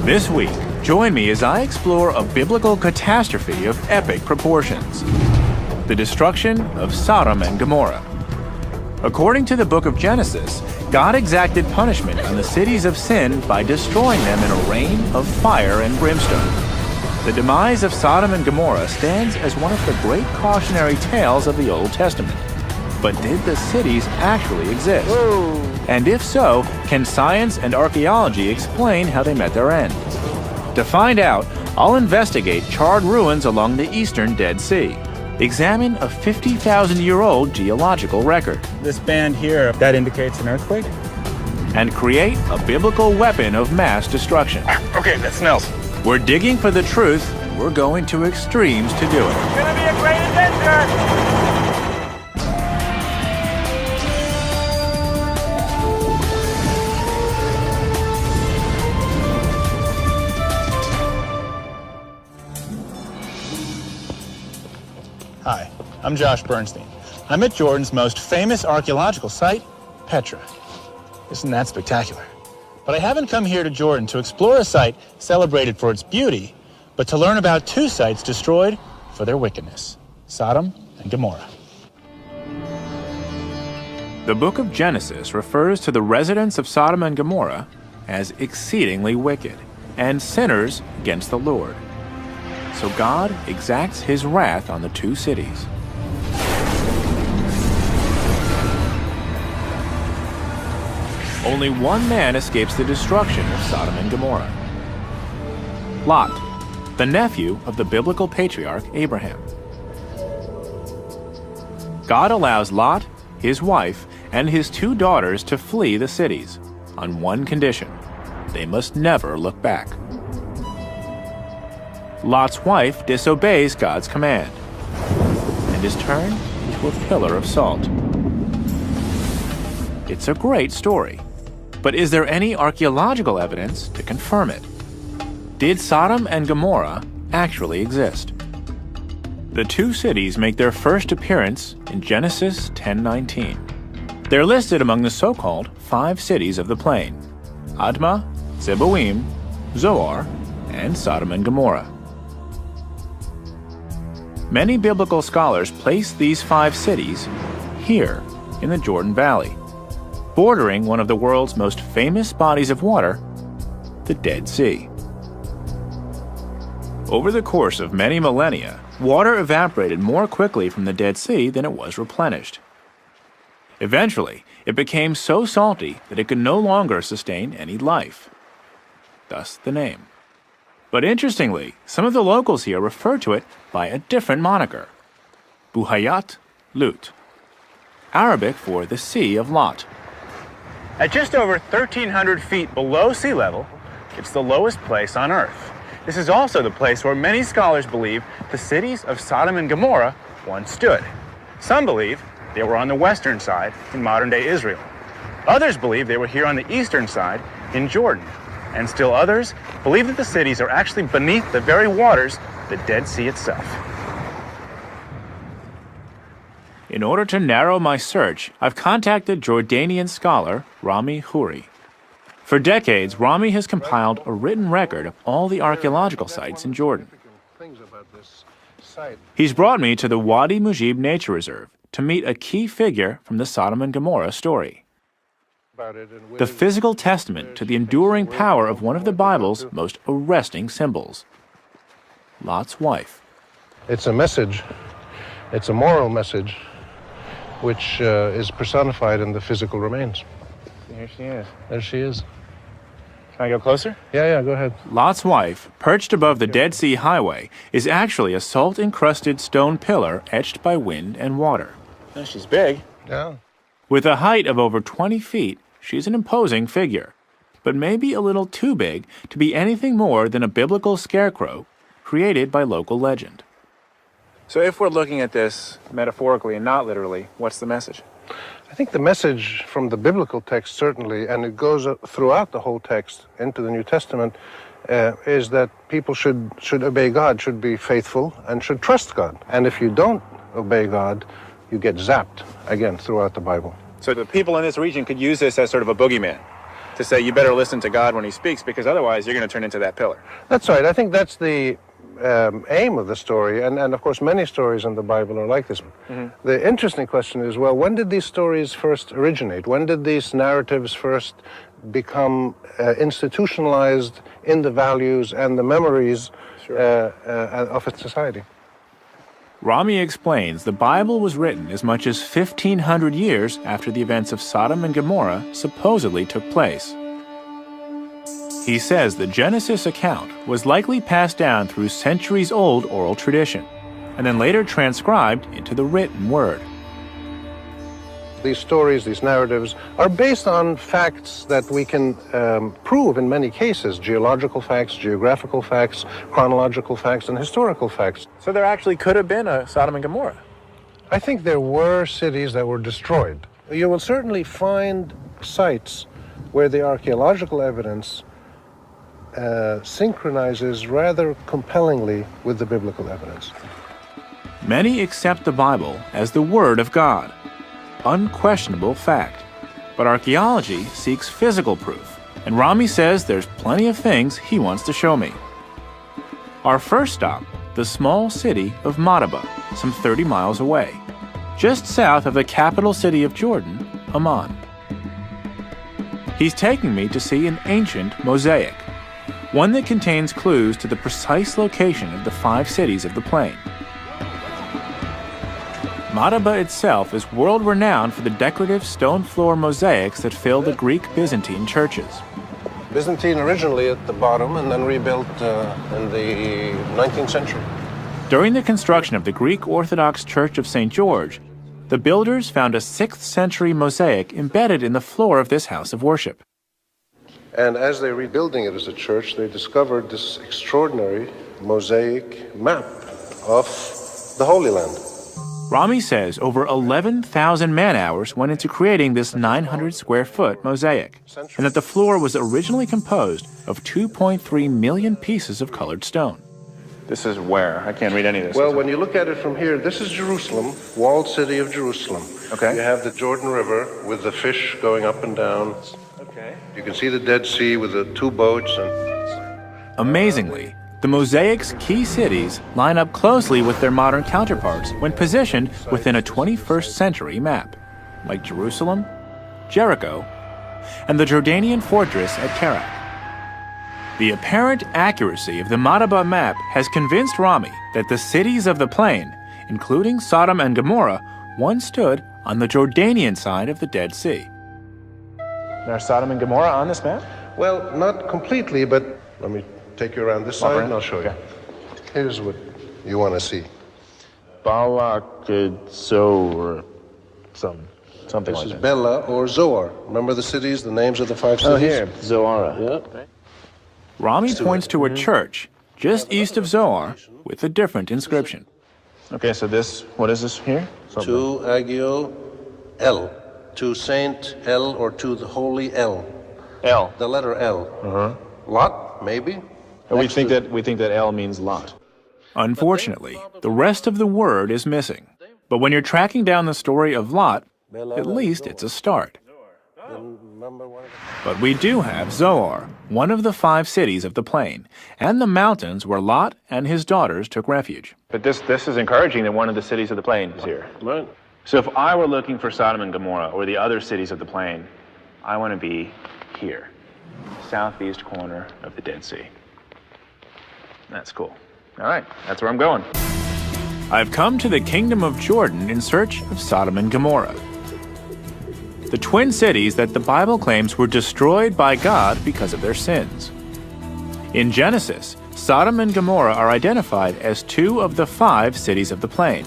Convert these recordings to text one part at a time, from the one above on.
This week, join me as I explore a biblical catastrophe of epic proportions: the destruction of Sodom and Gomorrah. According to the book of Genesis, God exacted punishment on the cities of sin by destroying them in a rain of fire and brimstone. The demise of Sodom and Gomorrah stands as one of the great cautionary tales of the Old Testament. But did the cities actually exist? Whoa. And if so, can science and archaeology explain how they met their end? To find out, I'll investigate charred ruins along the eastern Dead Sea, examine a 50,000-year-old geological record, This band here, that indicates an earthquake? and create a biblical weapon of mass destruction. Okay, that smells. We're digging for the truth. We're going to extremes to do it. It's gonna be a great adventure! Hi, I'm Josh Bernstein. I'm at Jordan's most famous archaeological site, Petra. Isn't that spectacular? But I haven't come here to Jordan to explore a site celebrated for its beauty, but to learn about two sites destroyed for their wickedness: Sodom and Gomorrah. The book of Genesis refers to the residents of Sodom and Gomorrah as exceedingly wicked and sinners against the Lord. So God exacts his wrath on the two cities. Only one man escapes the destruction of Sodom and Gomorrah: Lot, the nephew of the biblical patriarch Abraham. God allows Lot, his wife, and his two daughters to flee the cities on one condition: they must never look back. Lot's wife disobeys God's command and is turned into a pillar of salt. It's a great story, but is there any archaeological evidence to confirm it? Did Sodom and Gomorrah actually exist? The two cities make their first appearance in Genesis 10:19. They're listed among the so-called 5 cities of the plain: Admah, Zeboim, Zoar, and Sodom and Gomorrah. Many biblical scholars place these 5 cities here in the Jordan Valley, bordering one of the world's most famous bodies of water, the Dead Sea. Over the course of many millennia, water evaporated more quickly from the Dead Sea than it was replenished. Eventually, it became so salty that it could no longer sustain any life. Thus the name. But interestingly, some of the locals here refer to it by a different moniker: Buhayat Lut, Arabic for the Sea of Lot. At just over 1,300 feet below sea level, it's the lowest place on Earth. This is also the place where many scholars believe the cities of Sodom and Gomorrah once stood. Some believe they were on the western side in modern-day Israel. Others believe they were here on the eastern side in Jordan. And still others believe that the cities are actually beneath the very waters, the Dead Sea itself. In order to narrow my search, I've contacted Jordanian scholar Rami Khouri. For decades, Rami has compiled a written record of all the archaeological sites in Jordan. He's brought me to the Wadi Mujib Nature Reserve to meet a key figure from the Sodom and Gomorrah story: the physical testament to the enduring power of one of the Bible's most arresting symbols: Lot's wife. It's a message, it's a moral message, which is personified in the physical remains. Here she is. There she is. Can I go closer? Yeah, go ahead. Lot's wife, perched above the Dead Sea Highway, is actually a salt-encrusted stone pillar etched by wind and water. Oh, she's big. Yeah. With a height of over 20 feet, she's an imposing figure, but maybe a little too big to be anything more than a biblical scarecrow created by local legend. So if we're looking at this metaphorically and not literally, what's the message? I think the message from the biblical text, certainly, and it goes throughout the whole text into the New Testament, is that people should obey God, should be faithful, and should trust God. And if you don't obey God, you get zapped, again, throughout the Bible. So the people in this region could use this as sort of a boogeyman. to say you better listen to God when he speaks, because otherwise you're going to turn into that pillar. That's right. I think that's the aim of the story, and of course many stories in the Bible are like this. The interesting question is, well, when did these stories first originate? When did these narratives first become institutionalized in the values and the memories of a society? Rami explains the Bible was written as much as 1,500 years after the events of Sodom and Gomorrah supposedly took place. He says the Genesis account was likely passed down through centuries-old oral tradition, and then later transcribed into the written word. These stories, these narratives, are based on facts that we can prove in many cases: geological facts, geographical facts, chronological facts, and historical facts. So there actually could have been a Sodom and Gomorrah. I think there were cities that were destroyed. You will certainly find sites where the archaeological evidence synchronizes rather compellingly with the biblical evidence. Many accept the Bible as the Word of God, unquestionable fact. But archaeology seeks physical proof, and Rami says there's plenty of things he wants to show me. Our first stop, the small city of Madaba, some 30 miles away, just south of the capital city of Jordan, Amman. He's taking me to see an ancient mosaic, one that contains clues to the precise location of the 5 cities of the plain. Madaba itself is world-renowned for the decorative stone floor mosaics that fill the Greek Byzantine churches. Byzantine originally at the bottom and then rebuilt in the 19th century. During the construction of the Greek Orthodox Church of St. George, the builders found a 6th century mosaic embedded in the floor of this house of worship. And as they're rebuilding it as a church, they discovered this extraordinary mosaic map of the Holy Land. Rami says over 11,000 man-hours went into creating this 900-square-foot mosaic, and that the floor was originally composed of 2.3 million pieces of colored stone. This is where? I can't read any of this. Well, when you look at it from here, this is Jerusalem, walled city of Jerusalem. Okay. You have the Jordan River with the fish going up and down. Okay. You can see the Dead Sea with the 2 boats. Amazingly, the mosaic's key cities line up closely with their modern counterparts when positioned within a 21st century map, like Jerusalem, Jericho, and the Jordanian fortress at Kerak. The apparent accuracy of the Madaba map has convinced Rami that the cities of the plain, including Sodom and Gomorrah, once stood on the Jordanian side of the Dead Sea. There's Sodom and Gomorrah on this map? Well, not completely, but let me take you around this side and I'll show you. Here's what you want to see. Balak-Zor, something This like is that. Bela or Zoar. Remember the cities, the names of the 5 cities? Oh, here, Zoar. Yeah. Rami points to a church just east of Zoar with a different inscription. Okay, so this, what is this here? To Agio El, to Saint El, or to the Holy El. L. The letter L. Lot, maybe? We think that L means Lot. Unfortunately, the rest of the word is missing. But when you're tracking down the story of Lot, at least it's a start. But we do have Zoar, one of the 5 cities of the plain, and the mountains where Lot and his daughters took refuge. But this is encouraging that one of the cities of the plain is here. Right. So if I were looking for Sodom and Gomorrah or the other cities of the plain, I want to be here, southeast corner of the Dead Sea. That's cool. All right, that's where I'm going. I've come to the kingdom of Jordan in search of Sodom and Gomorrah, the twin cities that the Bible claims were destroyed by God because of their sins. In Genesis, Sodom and Gomorrah are identified as 2 of the 5 cities of the plain.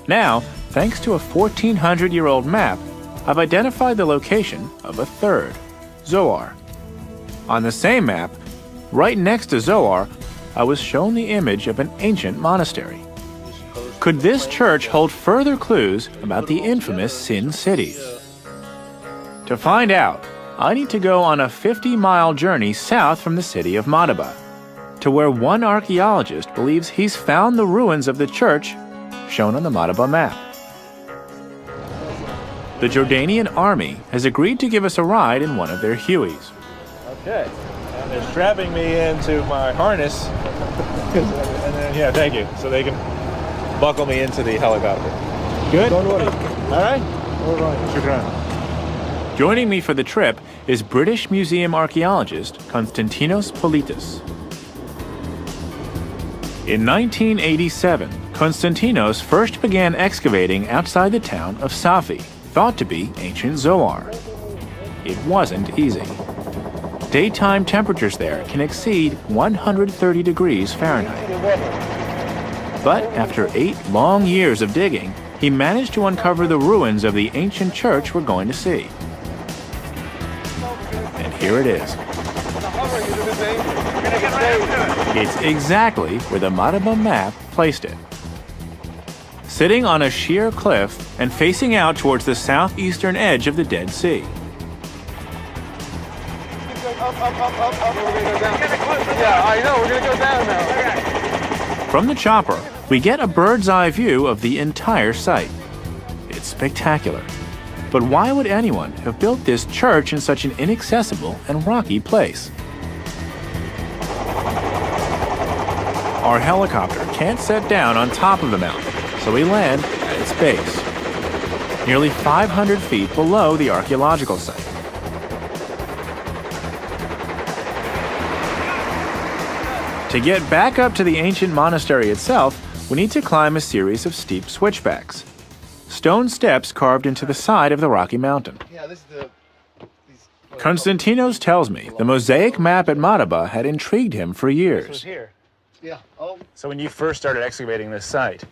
Now, thanks to a 1,400-year-old map, I've identified the location of a 3rd, Zoar. On the same map, right next to Zoar, I was shown the image of an ancient monastery. Could this church hold further clues about the infamous Sin Cities? To find out, I need to go on a 50-mile journey south from the city of Madaba, to where one archaeologist believes he's found the ruins of the church shown on the Madaba map. The Jordanian army has agreed to give us a ride in one of their Hueys. Okay, and they're strapping me into my harness, and then, yeah, thank you, so they can buckle me into the helicopter. Good? Don't worry. All right? All right. Shukran. Joining me for the trip is British museum archaeologist Konstantinos Politis. In 1987, Konstantinos first began excavating outside the town of Safi, thought to be ancient Zoar. It wasn't easy. Daytime temperatures there can exceed 130 degrees Fahrenheit. But after 8 long years of digging, he managed to uncover the ruins of the ancient church we're going to see. And here it is. It's exactly where the Madaba map placed it. Sitting on a sheer cliff and facing out towards the southeastern edge of the Dead Sea. Yeah, I know, we're gonna go down now. From the chopper, we get a bird's eye view of the entire site. It's spectacular. But why would anyone have built this church in such an inaccessible and rocky place? Our helicopter can't set down on top of the mountain, so we land at its base, nearly 500 feet below the archaeological site. To get back up to the ancient monastery itself, we need to climb a series of steep switchbacks. Stone steps carved into the side of the rocky mountain. Yeah, this is Konstantinos tells me the mosaic map at Madaba had intrigued him for years. Here. yeah. Oh. So when you first started excavating this site,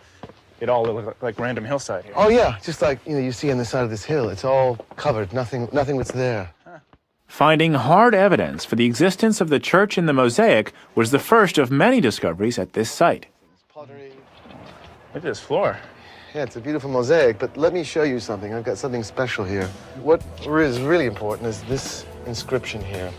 it all looked like random hillside here. Oh yeah, just like you see on the side of this hill, it's all covered. Nothing was there. Finding hard evidence for the existence of the church in the mosaic was the first of many discoveries at this site. Pottery. Look at this floor. Yeah, it's a beautiful mosaic, but let me show you something. I've got something special here. What is really important is this inscription here.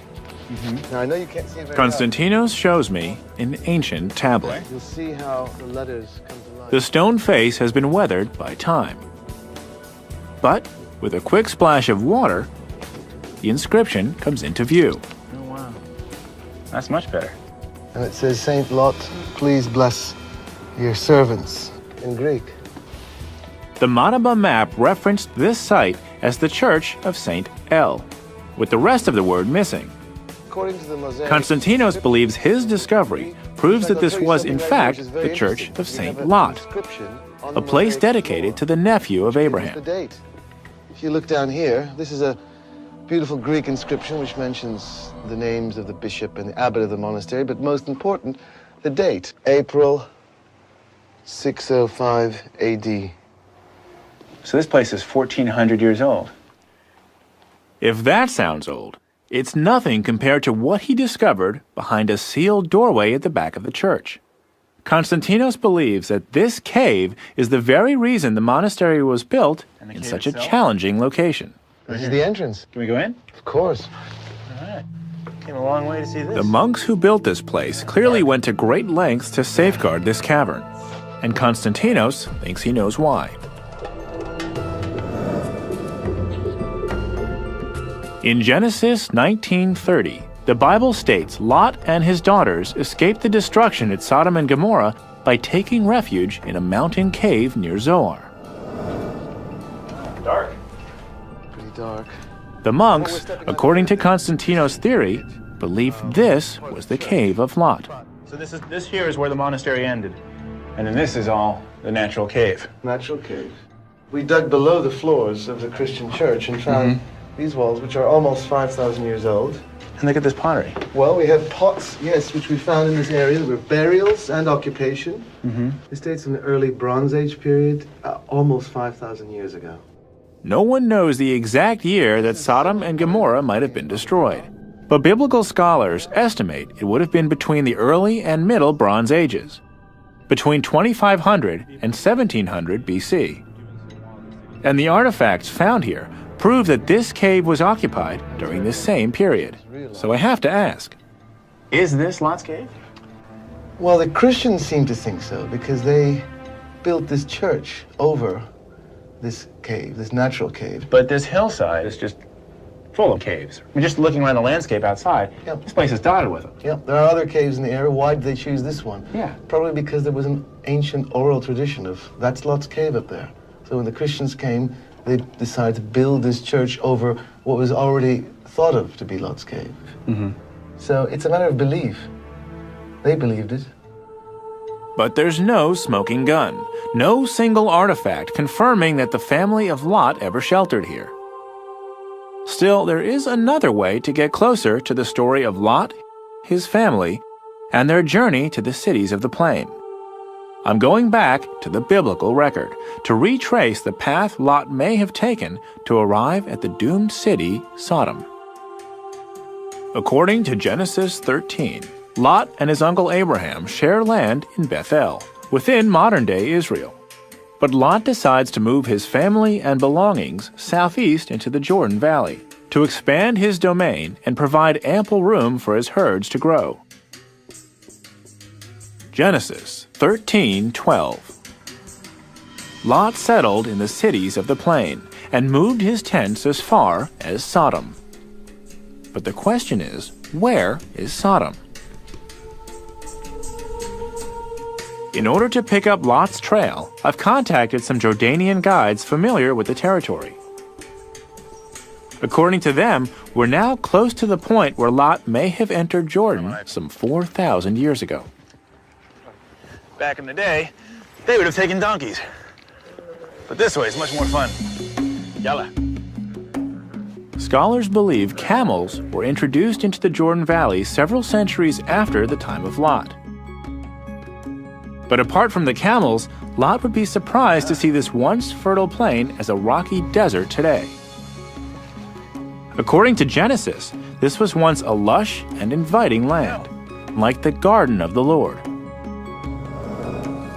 Now, I know you can't see it very well. Konstantinos shows me an ancient tablet. You'll see how the letters come to life. The stone face has been weathered by time. But with a quick splash of water, the inscription comes into view. Oh, wow. That's much better. And it says, Saint Lot, please bless your servants, in Greek. The Madaba map referenced this site as the Church of Saint El, with the rest of the word missing. According to the mosaic, Konstantinos believes his discovery proves that this was in fact the Church of Saint Lot, a place dedicated to the nephew of The Abraham. date. If you look down here, this is a beautiful Greek inscription which mentions the names of the bishop and the abbot of the monastery, but most important, the date, April 605 AD. So this place is 1,400 years old. If that sounds old, it's nothing compared to what he discovered behind a sealed doorway at the back of the church. Konstantinos believes that this cave is the very reason the monastery was built in such a challenging location. This is the entrance. Can we go in? Of course. All right. Came a long way to see this. The monks who built this place clearly went to great lengths to safeguard this cavern, and Konstantinos thinks he knows why. In Genesis 19:30, the Bible states Lot and his daughters escaped the destruction at Sodom and Gomorrah by taking refuge in a mountain cave near Zoar. Dark. Pretty dark. The monks, according to Konstantinos' theory, believed this was the cave of Lot. So this here is where the monastery ended. And then this is all the natural cave. Natural cave. We dug below the floors of the Christian church and found these walls, which are almost 5,000 years old. And look at this pottery. Well, we have pots, yes, which we found in this area. There were burials and occupation. This dates from the early Bronze Age period, almost 5,000 years ago. No one knows the exact year that Sodom and Gomorrah might have been destroyed, but biblical scholars estimate it would have been between the early and middle Bronze Ages, between 2500 and 1700 BC. And the artifacts found here prove that this cave was occupied during this same period. So I have to ask, Is this Lot's cave? Well, the Christians seem to think so because they built this church over this cave, this natural cave. But this hillside is just full of caves. I mean, just looking around the landscape outside, Yep. this place is dotted with them. Yeah, there are other caves in the area. Why did they choose this one? Yeah. Probably because there was an ancient oral tradition of that's Lot's cave up there. So when the Christians came, they decided to build this church over what was already thought of to be Lot's cave. Mm-hmm. So it's a matter of belief. They believed it. But there's no smoking gun, no single artifact confirming that the family of Lot ever sheltered here. Still, there is another way to get closer to the story of Lot, his family, and their journey to the cities of the plain. I'm going back to the biblical record to retrace the path Lot may have taken to arrive at the doomed city, Sodom. According to Genesis 13, Lot and his uncle Abraham share land in Bethel, within modern-day Israel. But Lot decides to move his family and belongings southeast into the Jordan Valley to expand his domain and provide ample room for his herds to grow. Genesis 13:12. Lot settled in the cities of the plain and moved his tents as far as Sodom. But the question is, where is Sodom? In order to pick up Lot's trail, I've contacted some Jordanian guides familiar with the territory. According to them, we're now close to the point where Lot may have entered Jordan some 4,000 years ago. Back in the day, they would have taken donkeys. But this way is much more fun. Yalla. Scholars believe camels were introduced into the Jordan Valley several centuries after the time of Lot. But apart from the camels, Lot would be surprised to see this once fertile plain as a rocky desert today. According to Genesis, this was once a lush and inviting land, like the garden of the Lord.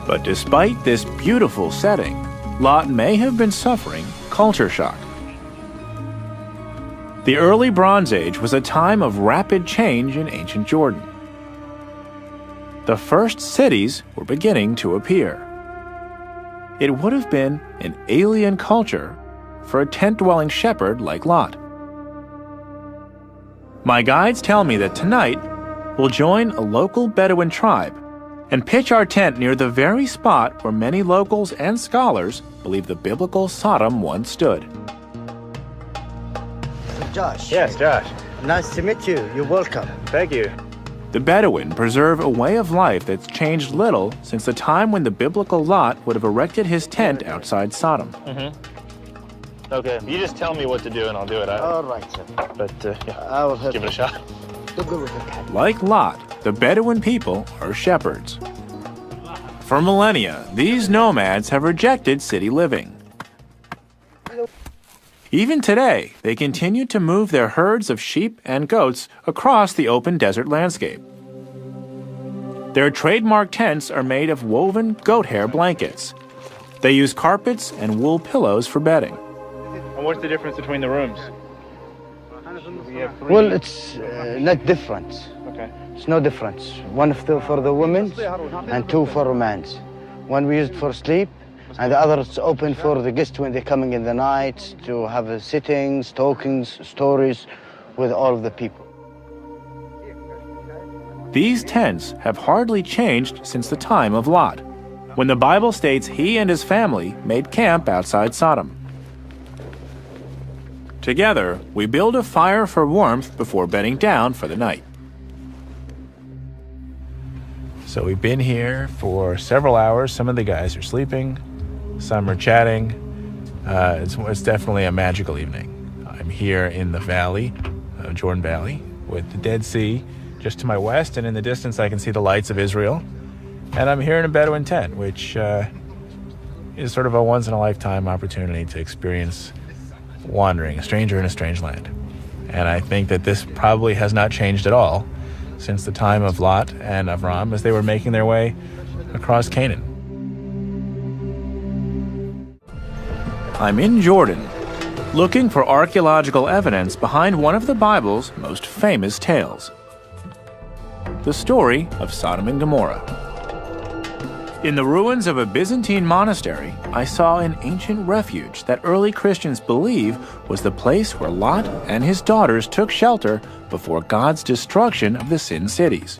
But despite this beautiful setting, Lot may have been suffering culture shock. The early Bronze Age was a time of rapid change in ancient Jordan. The first cities were beginning to appear. It would have been an alien culture for a tent-dwelling shepherd like Lot. My guides tell me that tonight we'll join a local Bedouin tribe and pitch our tent near the very spot where many locals and scholars believe the biblical Sodom once stood. Josh. Yes, Josh. Nice to meet you. You're welcome. Thank you. The Bedouin preserve a way of life that's changed little since the time when the biblical Lot would have erected his tent outside Sodom. Okay, you just tell me what to do and I'll do it. All right, sir. But yeah, I will help give it a shot. Like Lot, the Bedouin people are shepherds. For millennia, these nomads have rejected city living. Even today, they continue to move their herds of sheep and goats across the open desert landscape. Their trademark tents are made of woven goat hair blankets. They use carpets and wool pillows for bedding. And what's the difference between the rooms? Well, it's not different. Okay. It's no difference. One for the women and two for men. One we used for sleep, and the other is open for the guests when they're coming in the night to have sittings, talkings, stories with all of the people. These tents have hardly changed since the time of Lot, when the Bible states he and his family made camp outside Sodom. Together, we build a fire for warmth before bedding down for the night. So we've been here for several hours. Some of the guys are sleeping, some are chatting. It's definitely a magical evening. I'm here in the valley, Jordan Valley, with the Dead Sea just to my west, and in the distance I can see the lights of Israel. And I'm here in a Bedouin tent, which is sort of a once-in-a-lifetime opportunity to experience wandering, a stranger in a strange land. And I think that this probably has not changed at all since the time of Lot and Avram as they were making their way across Canaan. I'm in Jordan, looking for archaeological evidence behind one of the Bible's most famous tales, the story of Sodom and Gomorrah. In the ruins of a Byzantine monastery, I saw an ancient refuge that early Christians believe was the place where Lot and his daughters took shelter before God's destruction of the sin cities.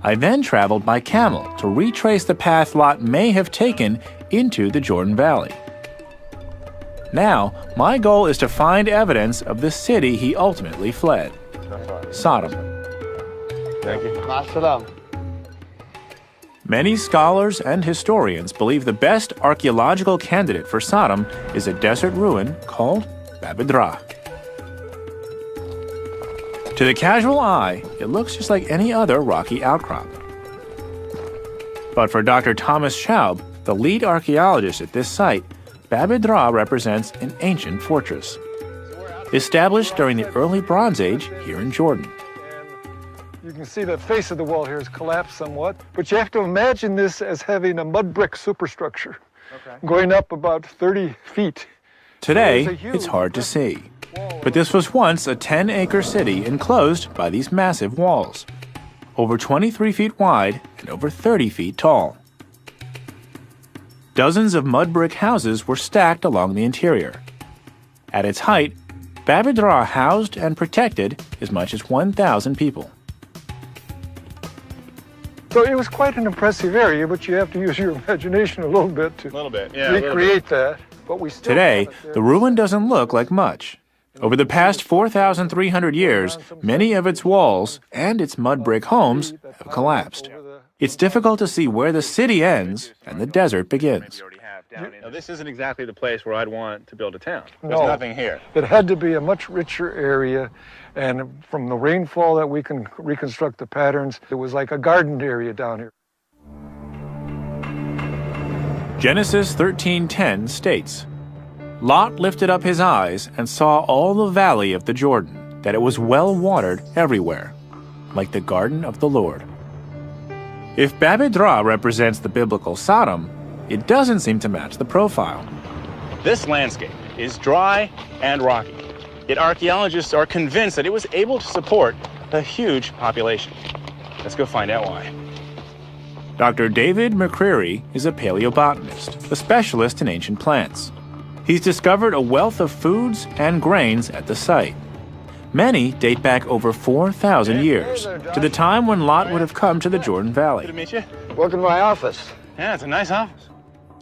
I then traveled by camel to retrace the path Lot may have taken into the Jordan Valley. Now, my goal is to find evidence of the city he ultimately fled, Sodom. Thank you. Ma'as-salam. Many scholars and historians believe the best archaeological candidate for Sodom is a desert ruin called Babydra. To the casual eye, it looks just like any other rocky outcrop. But for Dr. Thomas Schaub, the lead archaeologist at this site, Babydra represents an ancient fortress, established during the early Bronze Age here in Jordan. You can see the face of the wall here has collapsed somewhat, but you have to imagine this as having a mud brick superstructure going up about 30 feet. Today, it's hard to see, but this was once a 10-acre city enclosed by these massive walls, over 23 feet wide and over 30 feet tall. Dozens of mud brick houses were stacked along the interior. At its height, Babydra housed and protected as much as 1,000 people. So it was quite an impressive area, but you have to use your imagination a little bit to recreate that. But we still Today, the ruin doesn't look like much. Over the past 4,300 years, many of its walls and its mud brick homes have collapsed. It's difficult to see where the city ends and the desert begins. Now, this isn't exactly the place where I'd want to build a town. There's No. nothing here. It had to be a much richer area, and from the rainfall that we can reconstruct the patterns, it was like a garden area down here. Genesis 13:10 states, Lot lifted up his eyes and saw all the valley of the Jordan, that it was well watered everywhere, like the garden of the Lord. If Babydra represents the biblical Sodom, it doesn't seem to match the profile. This landscape is dry and rocky, yet archaeologists are convinced that it was able to support a huge population. Let's go find out why. Dr. David McCreary is a paleobotanist, a specialist in ancient plants. He's discovered a wealth of foods and grains at the site. Many date back over 4,000 years, to the time when Lot would have come to the Jordan Valley. Good to meet you. Welcome to my office. Yeah, it's a nice office.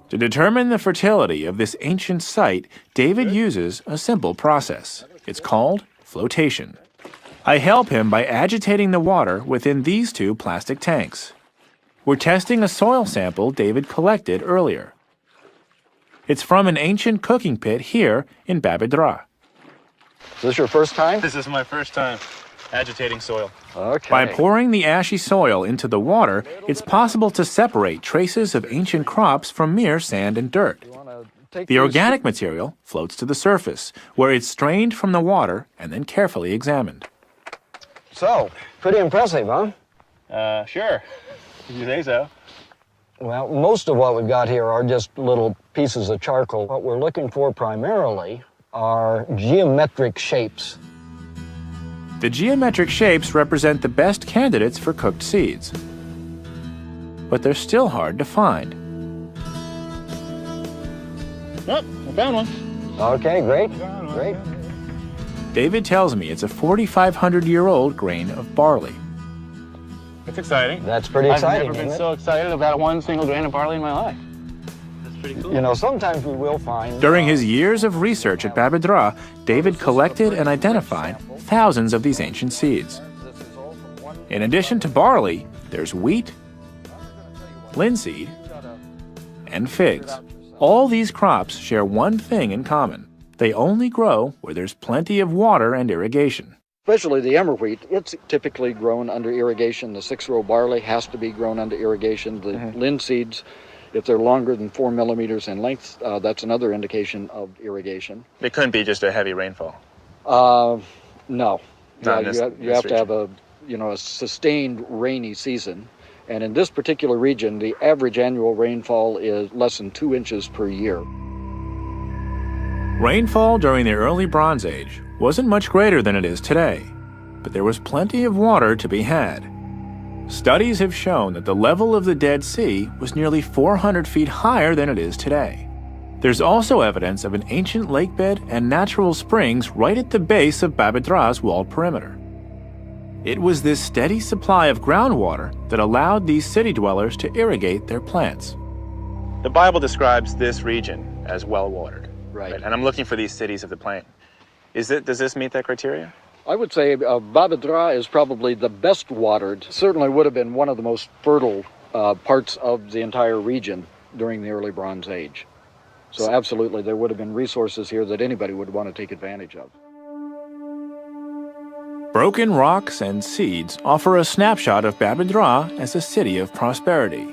To determine the fertility of this ancient site, David uses a simple process. It's called flotation. I help him by agitating the water within these two plastic tanks. We're testing a soil sample David collected earlier. It's from an ancient cooking pit here in Babydra. Is this your first time? This is my first time agitating soil. Okay. By pouring the ashy soil into the water, it's possible to separate traces of ancient crops from mere sand and dirt. The organic material floats to the surface, where it's strained from the water and then carefully examined. So, pretty impressive, huh? Sure. If you say so. Well, most of what we've got here are just little pieces of charcoal. What we're looking for primarily are geometric shapes. The geometric shapes represent the best candidates for cooked seeds. But they're still hard to find. Oh, I found one. Okay, great, great. David tells me it's a 4,500-year-old grain of barley. That's exciting. That's pretty exciting, I've never been isn't so excited about one single grain of barley in my life. That's pretty it? cool. You know, sometimes we will find... During his years of research at Babydra, David collected and identified thousands of these ancient seeds. In addition to barley, there's wheat, linseed, and figs. All these crops share one thing in common. They only grow where there's plenty of water and irrigation. Especially the emmer wheat, it's typically grown under irrigation. The 6-row barley has to be grown under irrigation. The linseeds, if they're longer than 4 millimeters in length, that's another indication of irrigation. It couldn't be just a heavy rainfall. No. Not in this You have to have region. a sustained rainy season. And in this particular region, the average annual rainfall is less than 2 inches per year. Rainfall during the early Bronze Age wasn't much greater than it is today, but there was plenty of water to be had. Studies have shown that the level of the Dead Sea was nearly 400 feet higher than it is today. There's also evidence of an ancient lakebed and natural springs right at the base of Babedra's walled perimeter. It was this steady supply of groundwater that allowed these city dwellers to irrigate their plants. The Bible describes this region as well-watered. Right. And I'm looking for these cities of the plain. Does this meet that criteria? I would say Babedra is probably the best watered, certainly would have been one of the most fertile parts of the entire region during the early Bronze Age. So absolutely, there would have been resources here that anybody would want to take advantage of. Broken rocks and seeds offer a snapshot of Babedra as a city of prosperity.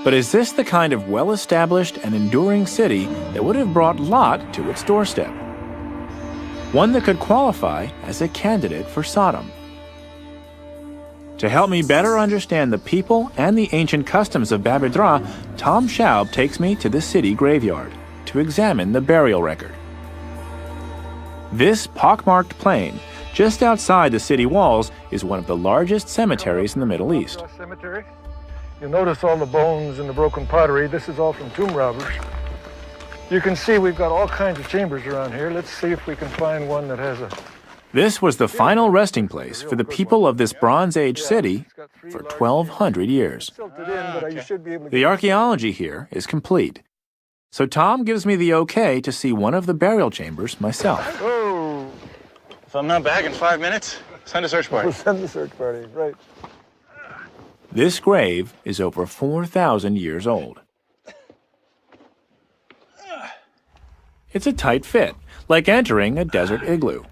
But is this the kind of well-established and enduring city that would have brought Lot to its doorstep? One that could qualify as a candidate for Sodom. To help me better understand the people and the ancient customs of Babedra, Tom Schaub takes me to the city graveyard to examine the burial record. This pockmarked plain, just outside the city walls, is one of the largest cemeteries in the Middle East. Cemetery. You'll notice all the bones and the broken pottery. This is all from tomb robbers. You can see we've got all kinds of chambers around here. Let's see if we can find one that has a... This was the final resting place for the people of this Bronze Age city for 1,200 years. The archaeology here is complete, so Tom gives me the okay to see one of the burial chambers myself. Oh! If I'm not back in 5 minutes, send a search party. We'll send the search party, right. This grave is over 4,000 years old. It's a tight fit, like entering a desert igloo.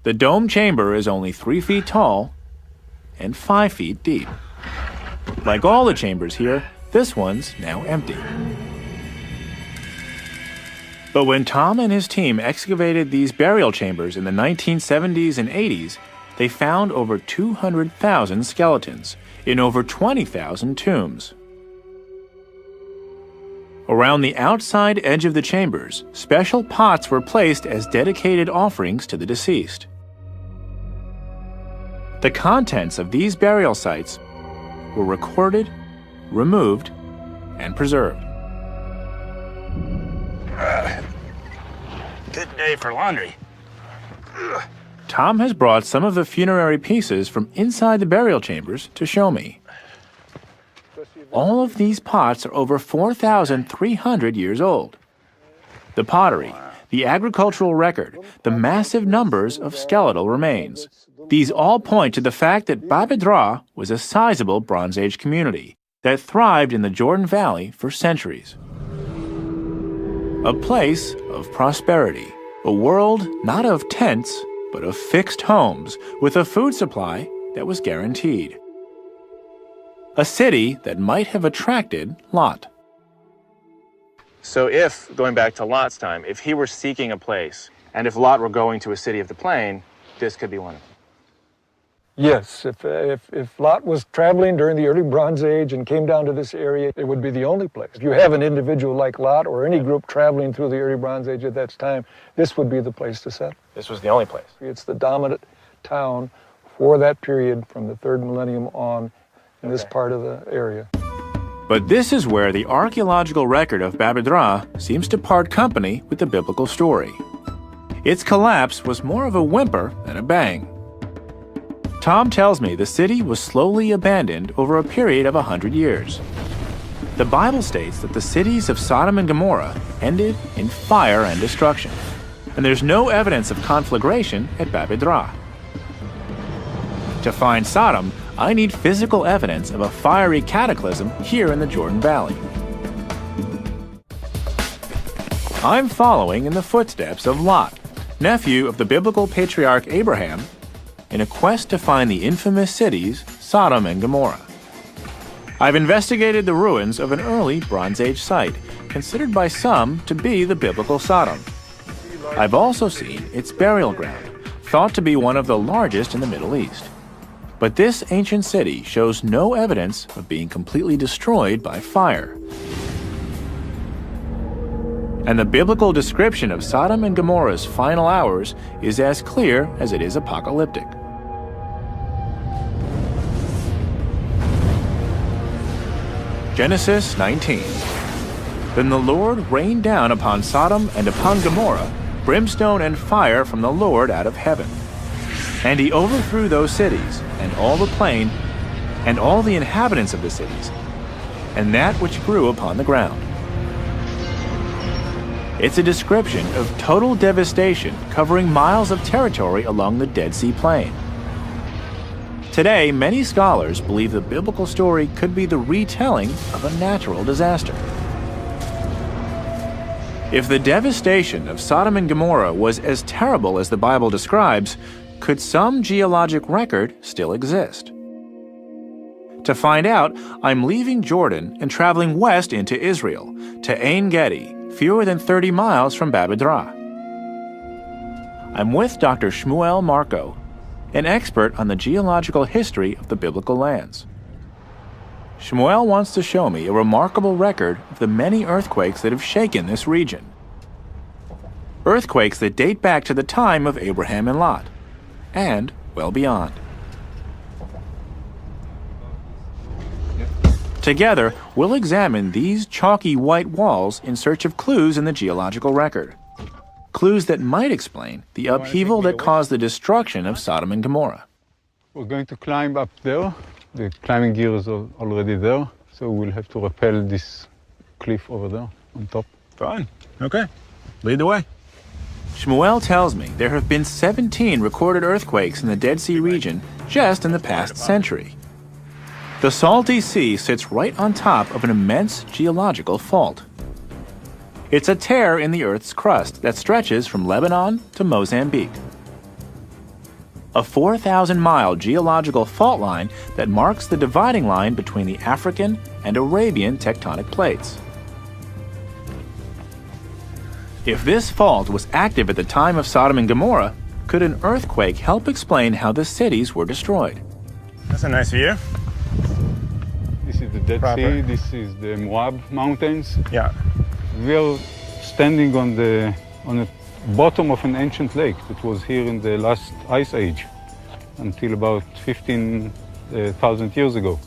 The dome chamber is only 3 feet tall and 5 feet deep. Like all the chambers here, this one's now empty. But when Tom and his team excavated these burial chambers in the 1970s and 80s, they found over 200,000 skeletons in over 20,000 tombs. Around the outside edge of the chambers, special pots were placed as dedicated offerings to the deceased. The contents of these burial sites were recorded, removed, and preserved. Good day for laundry. Tom has brought some of the funerary pieces from inside the burial chambers to show me. All of these pots are over 4,300 years old. The pottery, the agricultural record, the massive numbers of skeletal remains. These all point to the fact that Babedra was a sizable Bronze Age community that thrived in the Jordan Valley for centuries. A place of prosperity, a world not of tents, but of fixed homes with a food supply that was guaranteed. A city that might have attracted Lot. So if, going back to Lot's time, if he were seeking a place, and if Lot were going to a city of the plain, this could be one of them. Yes, if Lot was traveling during the early Bronze Age and came down to this area, it would be the only place. If you have an individual like Lot or any group traveling through the early Bronze Age at that time, this would be the place to settle. This was the only place. It's the dominant town for that period from the 3rd millennium on in this part of the area. But this is where the archaeological record of Babedra seems to part company with the biblical story. Its collapse was more of a whimper than a bang. Tom tells me the city was slowly abandoned over a period of 100 years. The Bible states that the cities of Sodom and Gomorrah ended in fire and destruction, and there's no evidence of conflagration at Babedra. To find Sodom, I need physical evidence of a fiery cataclysm here in the Jordan Valley. I'm following in the footsteps of Lot, nephew of the biblical patriarch Abraham, in a quest to find the infamous cities Sodom and Gomorrah. I've investigated the ruins of an early Bronze Age site, considered by some to be the biblical Sodom. I've also seen its burial ground, thought to be one of the largest in the Middle East. But this ancient city shows no evidence of being completely destroyed by fire. And the biblical description of Sodom and Gomorrah's final hours is as clear as it is apocalyptic. Genesis 19. Then the Lord rained down upon Sodom and upon Gomorrah brimstone and fire from the Lord out of heaven. And he overthrew those cities, and all the plain, and all the inhabitants of the cities, and that which grew upon the ground. It's a description of total devastation covering miles of territory along the Dead Sea Plain. Today, many scholars believe the biblical story could be the retelling of a natural disaster. If the devastation of Sodom and Gomorrah was as terrible as the Bible describes, could some geologic record still exist? To find out, I'm leaving Jordan and traveling west into Israel, to Ein Gedi, fewer than 30 miles from Babedra. I'm with Dr. Shmuel Marco, an expert on the geological history of the biblical lands. Shmuel wants to show me a remarkable record of the many earthquakes that have shaken this region. Earthquakes that date back to the time of Abraham and Lot, and well beyond. Together, we'll examine these chalky white walls in search of clues in the geological record. Clues that might explain the upheaval that caused the destruction of Sodom and Gomorrah. We're going to climb up there. The climbing gear is already there, so we'll have to rappel this cliff over there on top. Fine. Okay. Lead the way. Shmuel tells me there have been 17 recorded earthquakes in the Dead Sea region just in the past century. The Salty Sea sits right on top of an immense geological fault. It's a tear in the Earth's crust that stretches from Lebanon to Mozambique. A 4,000-mile geological fault line that marks the dividing line between the African and Arabian tectonic plates. If this fault was active at the time of Sodom and Gomorrah, could an earthquake help explain how the cities were destroyed? That's a nice view. This is the Dead Sea, this is the Moab Mountains. Yeah. We are standing on the bottom of an ancient lake that was here in the last ice age until about 15,000 years ago.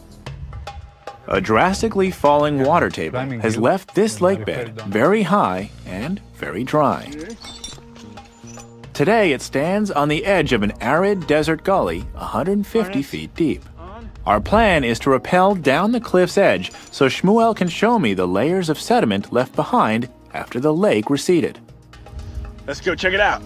A drastically falling water table has left this lake bed very high and very dry. Today it stands on the edge of an arid desert gully 150 feet deep. Our plan is to rappel down the cliff's edge so Shmuel can show me the layers of sediment left behind after the lake receded. Let's go check it out.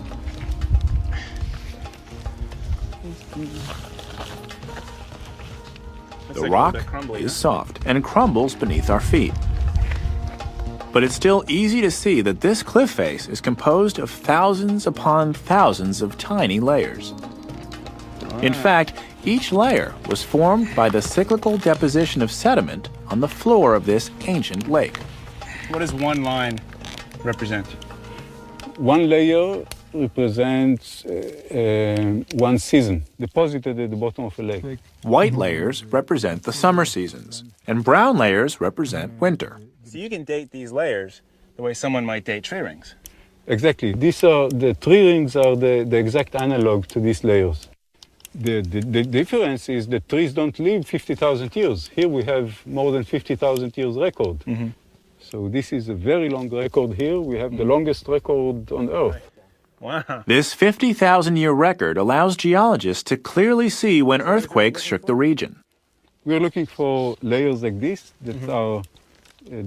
The rock is soft and crumbles beneath our feet. But it's still easy to see that this cliff face is composed of thousands upon thousands of tiny layers. In fact, each layer was formed by the cyclical deposition of sediment on the floor of this ancient lake. What does one line represent? One layer represents one season deposited at the bottom of a lake. White layers represent the summer seasons, and brown layers represent winter. So you can date these layers the way someone might date tree rings. Exactly. The tree rings are the exact analog to these layers. The difference is that trees don't live 50,000 years. Here we have more than 50,000 years record. Mm-hmm. So this is a very long record here. We have the longest record on Earth. Wow. This 50,000-year record allows geologists to clearly see when earthquakes shook the region. We're looking for layers like this that are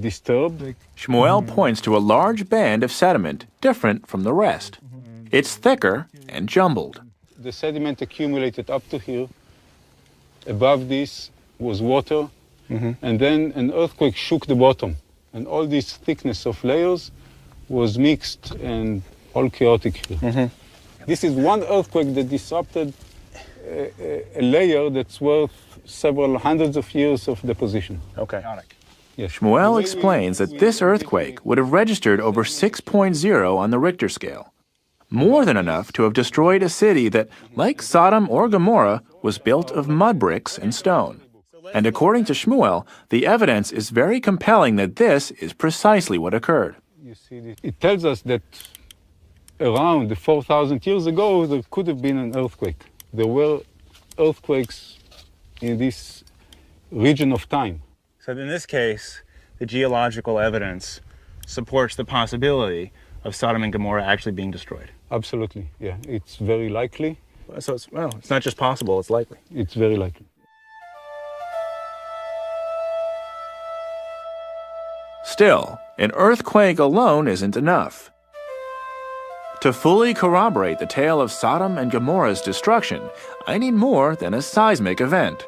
disturbed. Shmuel points to a large band of sediment different from the rest. It's thicker and jumbled. The sediment accumulated up to here. Above this was water, and then an earthquake shook the bottom. And all this thickness of layers was mixed and all chaotic here. This is one earthquake that disrupted a layer that's worth several hundreds of years of deposition. Okay. Yes. Shmuel explains that this earthquake would have registered over 6.0 on the Richter scale, more than enough to have destroyed a city that, like Sodom or Gomorrah, was built of mud bricks and stone. And according to Shmuel, the evidence is very compelling that this is precisely what occurred. You see, it tells us that around 4,000 years ago, there could have been an earthquake. There were earthquakes in this region of time. So in this case, the geological evidence supports the possibility of Sodom and Gomorrah actually being destroyed. Absolutely, yeah. It's very likely. So it's not just possible, it's likely. It's very likely. Still, an earthquake alone isn't enough. To fully corroborate the tale of Sodom and Gomorrah's destruction, I need more than a seismic event.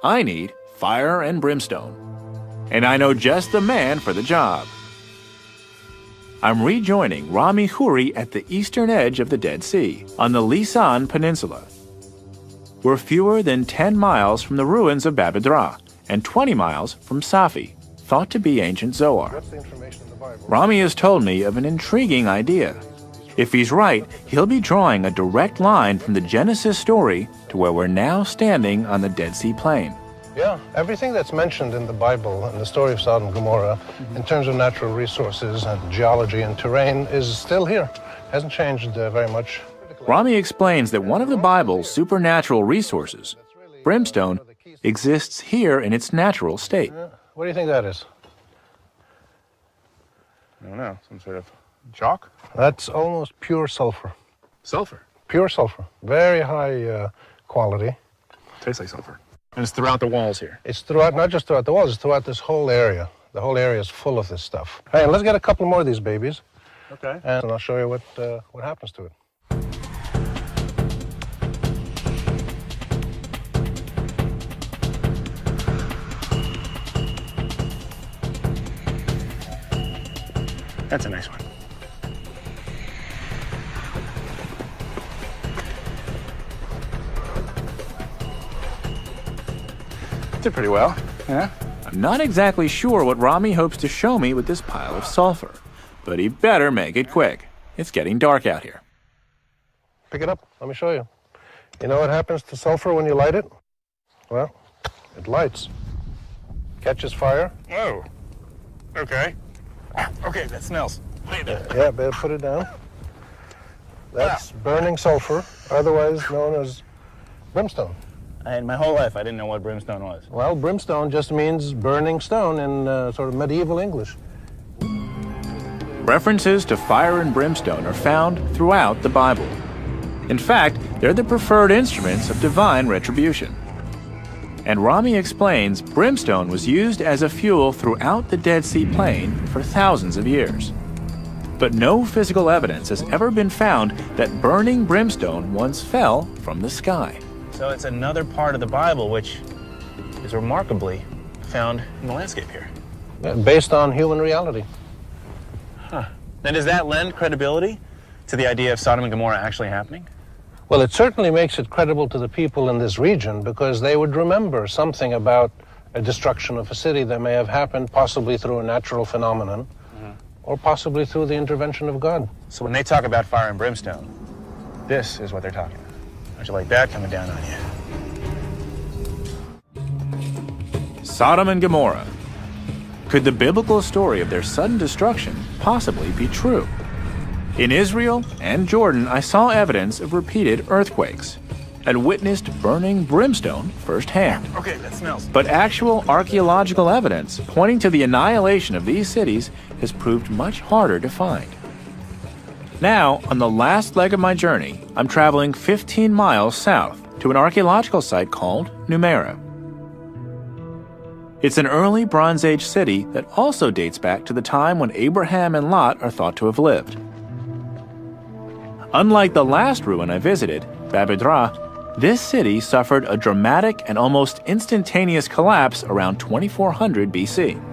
I need fire and brimstone. And I know just the man for the job. I'm rejoining Rami Khoury at the eastern edge of the Dead Sea, on the Lisan Peninsula. We're fewer than 10 miles from the ruins of Babydra, and 20 miles from Safi, thought to be ancient Zoar. That's the information in the Bible. Rami has told me of an intriguing idea. If he's right, he'll be drawing a direct line from the Genesis story to where we're now standing on the Dead Sea Plain. Yeah, everything that's mentioned in the Bible and the story of Sodom and Gomorrah in terms of natural resources and geology and terrain is still here. Hasn't changed very much. Rami explains that one of the Bible's supernatural resources, brimstone, exists here in its natural state. What do you think that is? I don't know, some sort of chalk? That's almost pure sulfur. Sulfur? Pure sulfur. Very high quality. Tastes like sulfur. And it's throughout the walls here. It's throughout, not just throughout the walls, it's throughout this whole area. The whole area is full of this stuff. Hey, let's get a couple more of these babies. Okay. And I'll show you what happens to it. That's a nice one. Did pretty well, yeah? I'm not exactly sure what Rami hopes to show me with this pile of sulfur, but he better make it quick. It's getting dark out here. Pick it up. Let me show you. You know what happens to sulfur when you light it? Well, it lights. Catches fire. Oh, okay. Okay, that smells. Yeah, better put it down. That's burning sulfur, otherwise known as brimstone. And my whole life, I didn't know what brimstone was. Well, brimstone just means burning stone in sort of medieval English. References to fire and brimstone are found throughout the Bible. In fact, they're the preferred instruments of divine retribution. And Rami explains brimstone was used as a fuel throughout the Dead Sea Plain for thousands of years. But no physical evidence has ever been found that burning brimstone once fell from the sky. So it's another part of the Bible which is remarkably found in the landscape here. Based on human reality. Huh. Now does that lend credibility to the idea of Sodom and Gomorrah actually happening? Well, it certainly makes it credible to the people in this region because they would remember something about a destruction of a city that may have happened possibly through a natural phenomenon or possibly through the intervention of God. So when they talk about fire and brimstone, this is what they're talking about. How'd you like that coming down on you? Sodom and Gomorrah. Could the biblical story of their sudden destruction possibly be true? In Israel and Jordan, I saw evidence of repeated earthquakes and witnessed burning brimstone firsthand. Okay, that smells. But actual archaeological evidence pointing to the annihilation of these cities has proved much harder to find. Now, on the last leg of my journey, I'm traveling 15 miles south to an archaeological site called Numeira. It's an early Bronze Age city that also dates back to the time when Abraham and Lot are thought to have lived. Unlike the last ruin I visited, Babydra, this city suffered a dramatic and almost instantaneous collapse around 2400 BC.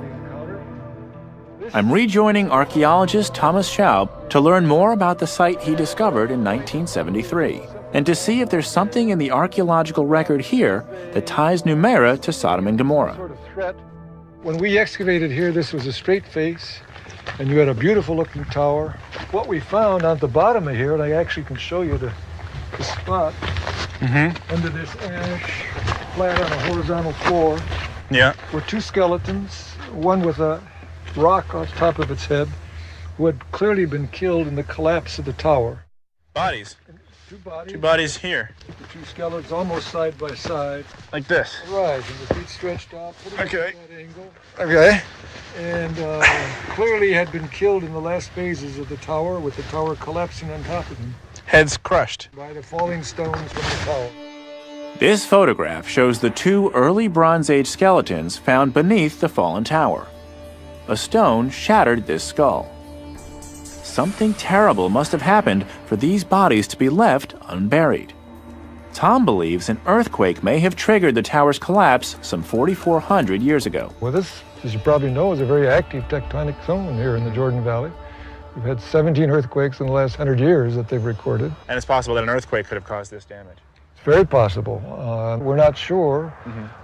I'm rejoining archaeologist Thomas Schaub to learn more about the site he discovered in 1973, and to see if there's something in the archaeological record here that ties Numeira to Sodom and Gomorrah. Sort of threat. When we excavated here, this was a straight face, and you had a beautiful looking tower. What we found on the bottom of here, and I actually can show you the spot, under this ash, flat on a horizontal floor, were two skeletons, one with a rock on top of its head, who had clearly been killed in the collapse of the tower. Bodies? Two bodies here. The two skeletons almost side by side. Like this. Right, and the feet stretched out pretty much Okay. at that angle. Okay. And clearly had been killed in the last phases of the tower, with the tower collapsing on top of them Heads crushed. by the falling stones from the tower. This photograph shows the two early Bronze Age skeletons found beneath the fallen tower. A stone shattered this skull. Something terrible must have happened for these bodies to be left unburied. Tom believes an earthquake may have triggered the tower's collapse some 4,400 years ago. Well, this, as you probably know, is a very active tectonic zone here in the Jordan Valley. We've had 17 earthquakes in the last 100 years that they've recorded. And it's possible that an earthquake could have caused this damage. It's very possible. We're not sure,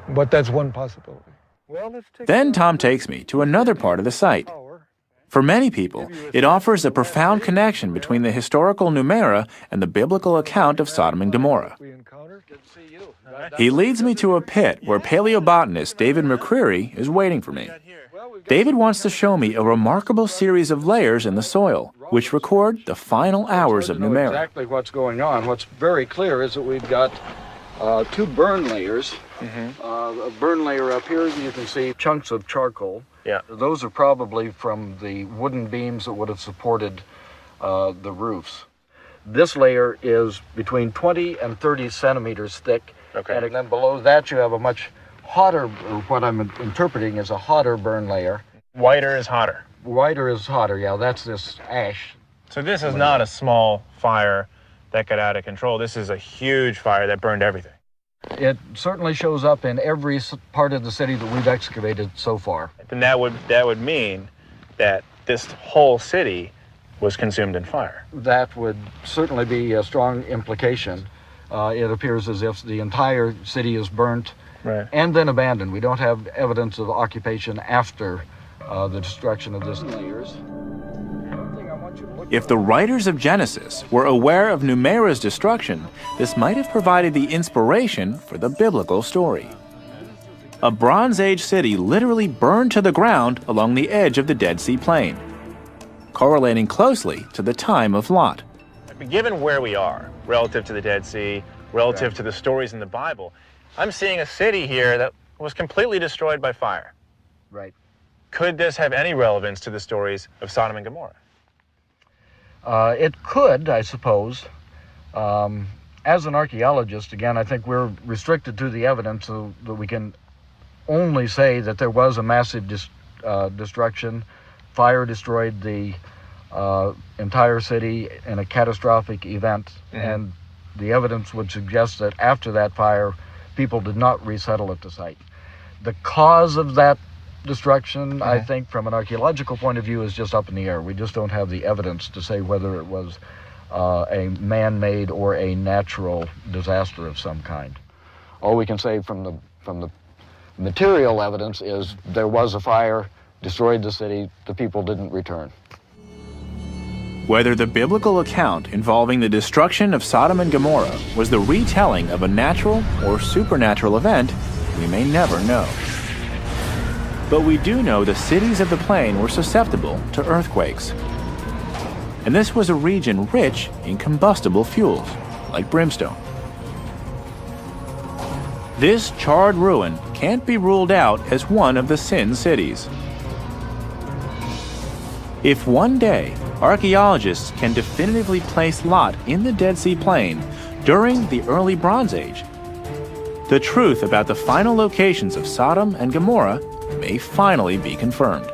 but that's one possibility. Well, let's take Then Tom takes me to another part of the site. For many people, it offers a profound connection between the historical Numeira and the biblical account of Sodom and Gomorrah. He leads me to a pit where paleobotanist David McCreary is waiting for me. David wants to show me a remarkable series of layers in the soil, which record the final hours of Numeira. Exactly what's going on. What's very clear is that we've got two burn layers. A burn layer up here, you can see chunks of charcoal. Yeah. Those are probably from the wooden beams that would have supported the roofs. This layer is between 20 and 30 centimeters thick. Okay. And then below that you have a much hotter, or what I'm interpreting as a hotter burn layer. Whiter is hotter. Whiter is hotter, yeah, that's this ash. So this is not a small fire that got out of control. This is a huge fire that burned everything. It certainly shows up in every part of the city that we've excavated so far. Then that would mean that this whole city was consumed in fire. That would certainly be a strong implication. It appears as if the entire city is burnt and then abandoned. We don't have evidence of occupation after the destruction of these layers. If the writers of Genesis were aware of Numeira's destruction, this might have provided the inspiration for the biblical story. A Bronze Age city literally burned to the ground along the edge of the Dead Sea Plain, correlating closely to the time of Lot. Given where we are relative to the Dead Sea, relative to the stories in the Bible, I'm seeing a city here that was completely destroyed by fire. Right. Could this have any relevance to the stories of Sodom and Gomorrah? It could, I suppose. As an archaeologist, again, I think we're restricted to the evidence so that we can only say that there was a massive destruction. Fire destroyed the entire city in a catastrophic event, and the evidence would suggest that after that fire, people did not resettle at the site. The cause of that destruction, I think, from an archaeological point of view, is just up in the air. We just don't have the evidence to say whether it was a man-made or a natural disaster of some kind. All we can say from the material evidence is there was a fire, destroyed the city, the people didn't return. Whether the biblical account involving the destruction of Sodom and Gomorrah was the retelling of a natural or supernatural event, we may never know. But we do know the cities of the plain were susceptible to earthquakes. And this was a region rich in combustible fuels, like brimstone. This charred ruin can't be ruled out as one of the sin cities. If one day archaeologists can definitively place Lot in the Dead Sea Plain during the early Bronze Age, the truth about the final locations of Sodom and Gomorrah may finally be confirmed.